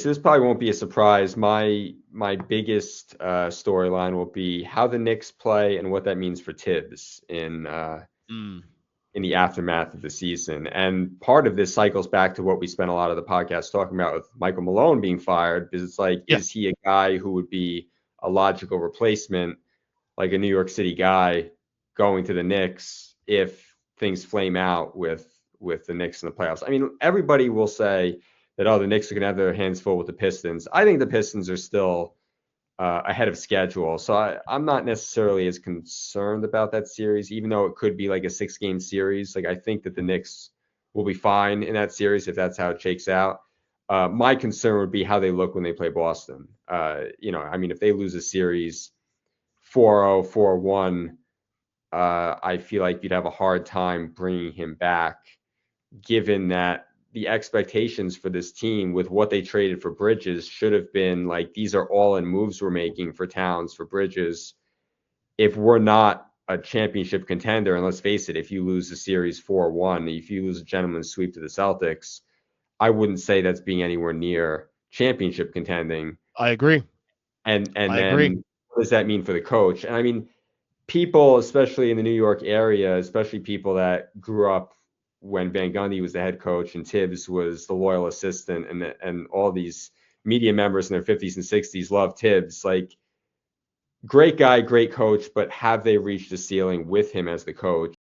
So this probably won't be a surprise. My biggest storyline will be how the Knicks play and what that means for Tibbs in the aftermath of the season. And part of this cycles back to what we spent a lot of the podcast talking about with Michael Malone being fired, because it's like, Yeah. is he a guy who would be a logical replacement, like a New York City guy going to the Knicks if things flame out with the Knicks in the playoffs? I mean, everybody will say that, oh, the Knicks are going to have their hands full with the Pistons. I think the Pistons are still ahead of schedule. So I'm not necessarily as concerned about that series, even though it could be like a 6-game series. Like, I think that the Knicks will be fine in that series if that's how it shakes out. My concern would be how they look when they play Boston. I mean, if they lose a series 4-0, 4-1, I feel like you'd have a hard time bringing him back, given that the expectations for this team with what they traded for Bridges should have been like, these are all in moves we're making for Towns, for Bridges. If we're not a championship contender, and let's face it, if you lose the series 4-1, if you lose a gentleman's sweep to the Celtics, I wouldn't say that's being anywhere near championship contending. I agree. And I agree. then what does that mean for the coach? And I mean, people, especially in the New York area, especially people that grew up when Van Gundy was the head coach and Tibbs was the loyal assistant, and all these media members in their 50s and 60s love Tibbs. Like, great guy, great coach, but have they reached the ceiling with him as the coach?